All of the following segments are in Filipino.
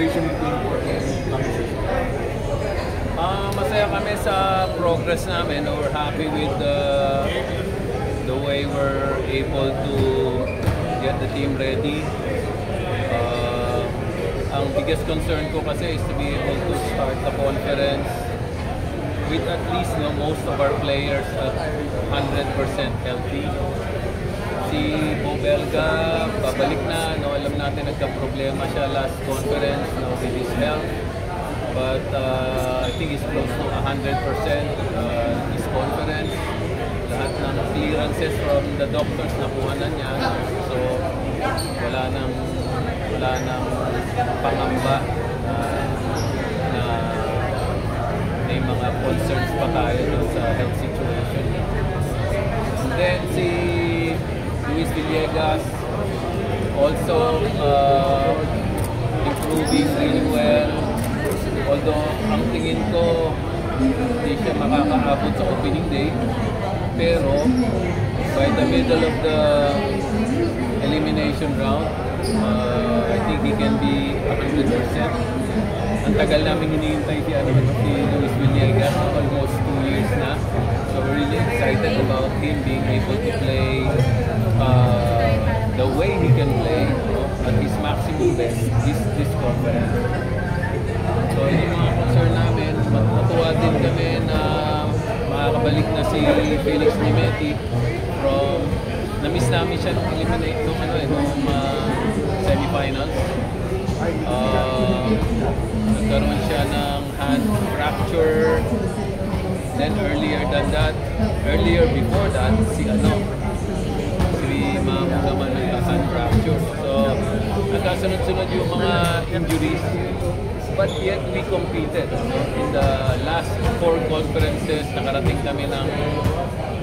situation between Jorge and Tommy Sosa? Masaya kami sa progress namin. We're happy with the way we're able to get the team ready. Ang biggest concern ko kasi is to be able to start the conference with at least most of our players at 100% healthy. Si Bo Belga, babalik na. Alam natin nagka-problema siya last conference with his health. But I think he's close to 100% his conference. Lahat ng clearances from the doctors nakuha na niya. So wala nang pangamba na may mga concerns pa tayo sa health situation. And then si Luis Villegas also improving really well. Although ang tingin ko hindi siya makakaabot sa opening day, pero by the middle of the elimination round, I think he can be 100%. Ang tagal namin hinihintay si Luis Villegas, almost 2 years na. So we're really excited about him being able to play the way he can play at his maximum best this conference. So yung mga concern namin, matutuwa din kami na makakabalik na si Felix Nemeti from, na-miss namin siya nung eliminate nung semifinals. Nagkaroon siya ng hand fracture. Then earlier before that, si Ma'am naman ng hand fracture. So nagkasunod-sunod yung mga injuries. But yet we competed. In the last 4 conferences, nakarating kami ng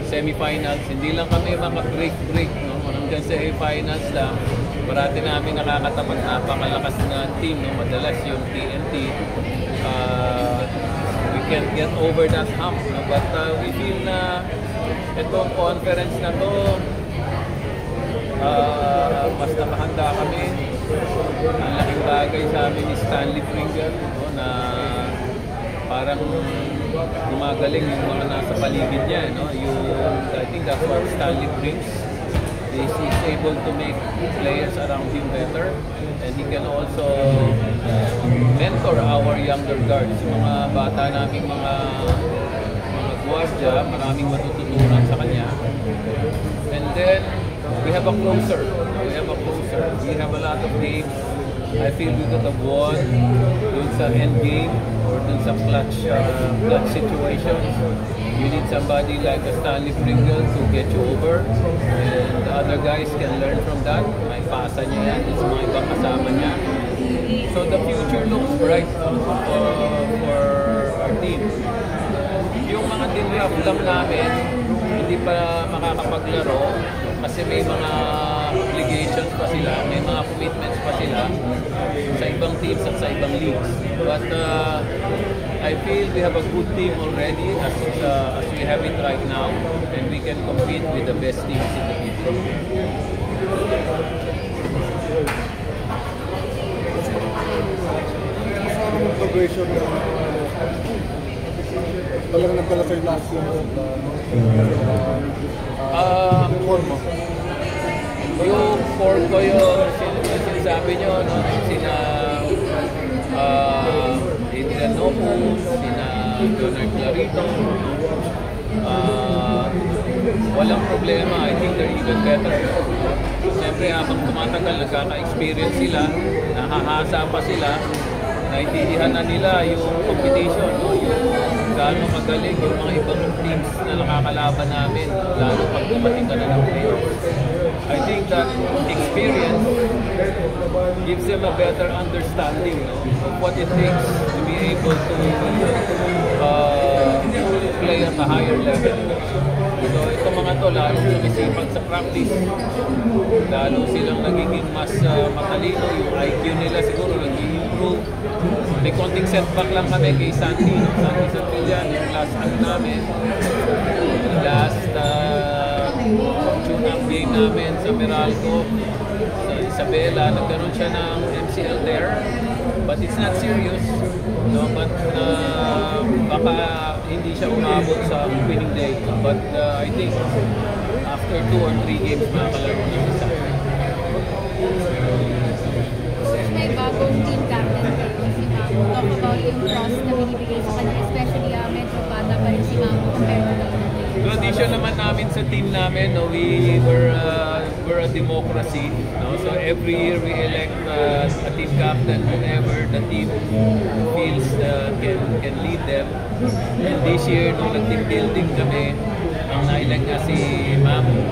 semifinals. Hindi lang kami maka-break. Hanggang sa finals lang. Parati namin nakakatapat, napakalakas na team. Madalas yung TNT. We can't get over that hump. But we feel na itong conference na to, mas nakahanda kami. Ang laking bagay sa amin ni Stanley Pringle na parang gumagaling yung mga nasa paligid niya. I think that's what Stanley brings. He's able to make players around him better, and he can also mentor our younger guards. Yung mga bata namin, mga gwardiya, maraming matututunan sa kanya. And then we have a closer. We have a lot of games. I feel we could have won dun sa end game or dun sa clutch situations. You need somebody like a Stanley Pringle to get you over, and the other guys can learn from that. May pasa niya yan, it's mga ibang kasama niya. So the future looks bright for our team. Yung mga tinraft lang namin, hindi pa makakapaglaro kasi may mga obligations pa sila, may mga commitments pa sila sa ibang teams at sa ibang leagues. But I feel we have a good team already as we have it right now, and we can compete with the best teams in the league. Progression talagang nagdala sa'yo last year yung core ko yun, sinasabi nyo, sina Adrian Nopus, sina Leonard Clarito, walang problema. I think they're even better. Siyempre, habang tumatagal, nagkaka-experience sila, nahahasa pa sila, naintindihan na nila yung competition, yung gaano magaling yung mga ibang teams na nakakalaban namin, lalo pag dumating ka na ng playoffs. I think that experience gives them a better understanding of what it takes to be able to play at a higher level. So itong mga to, lalo sumisipag sa practice, lalo silang nagiging mas matalino, yung IQ nila siguro nag-i-improve. May konting setback lang kami kay Santi Santillan, yung last namin, last tune-up game namin sa Meralco, sa Isabela, nagkaroon siya ng MCL there. But it's not serious. No? But baka hindi siya umabot sa winning day. But I think after 2 or 3 games, makakalaro na siya sa akin. May bagong team captain kayo si Mamo. Talk about yung trust na binibigay sa kanya, especially medyo bata pa rin si Mamo compared to the Tradition naman namin sa team namin, no, we're a democracy. No? So every year we elect a team captain whenever the team feels can lead them. And this year, nung nag-team building kami, ang nailang nga si Mamo.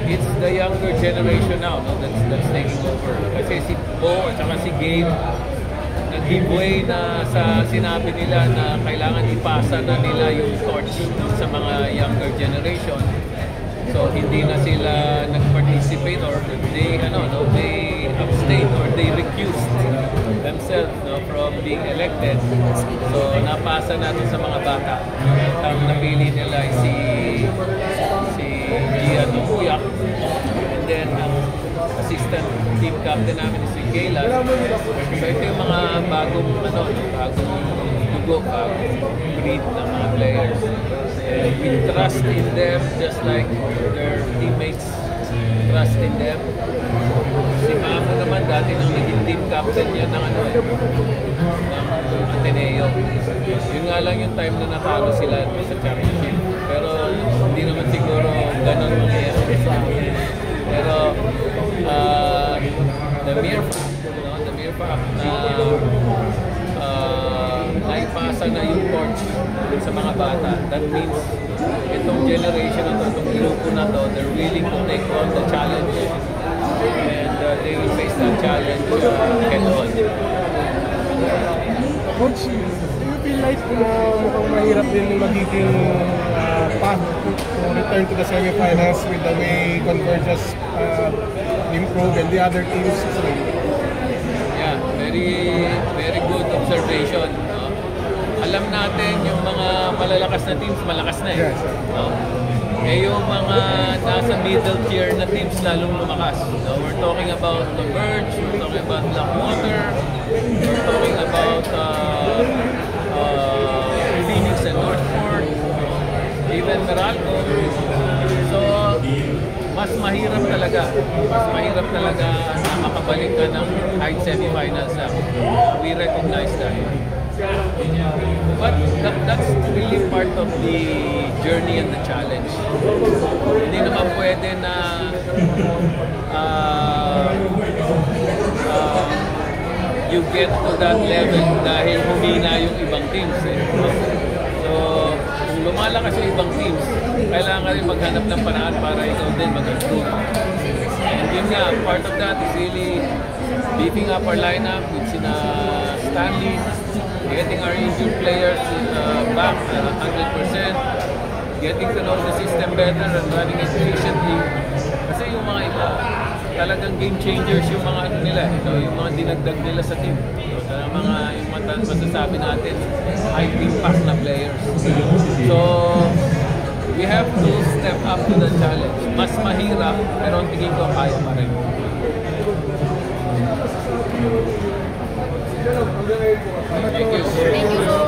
It's the younger generation now, no, that's taking over. Kasi si Bo at saka si Gabe, nag-give way na sa sinabi nila na kailangan ipasa na nila yung torch sa mga younger generation. So hindi na sila nag-participate or they abstained or they recused themselves, no, from being elected. So napasa natin sa mga bata. Ang napili nila ay si Gian Kuyak, and then ang assistant team captain namin is si Kayla. So ito yung mga bagong dugo, bagong breed ng mga players. And we trust in them just like their teammates trust in them. Si Mamo naman dati nang naging team captain niya ng Ateneo. Yun nga lang yung time na natalo sila sa championship. Pero hindi naman siguro ganun mangyayari sa amin. Pero the mere fact na naipasa na yung torch sa mga bata, that means itong generation na to, itong grupo na to, they're willing to take on the challenge and they will face that challenge head on. Coach, do you feel like mukhang mahirap din magiging path to return to the semifinals with the way Convergence improved and the other teams? Yeah, very good observation. No? Alam natin yung mga malalakas na teams, malakas na eh. Yes. No? Eh yung mga nasa middle tier na teams lalong lumakas. No? We're talking about the Verge, we're talking about Blackwater, we're talking about Phoenix and Northport, even Meralco. So, mas mahirap talaga na makabalik ka ng high semifinals na. We recognize that. But that's really part of the journey and the challenge. Hindi naman pwede na you get to that level dahil humina yung ibang teams. So, kung lumalakas yung ibang teams, kailangan rin maghanap ng paraan para ikaw din mag-improve. And yun nga, part of that is really beefing up our lineup with sina Stanley, getting our injured players back 100%, getting to know the system better and running it efficiently. Kasi yung mga iba, talagang game changers yung mga ano nila, yung mga dinagdag nila sa team. So, yung masasabi natin, high impact na players. So, we have to step up to the challenge. Mas mahirap, pero ang tingin ko kaya pa rin. Thank you so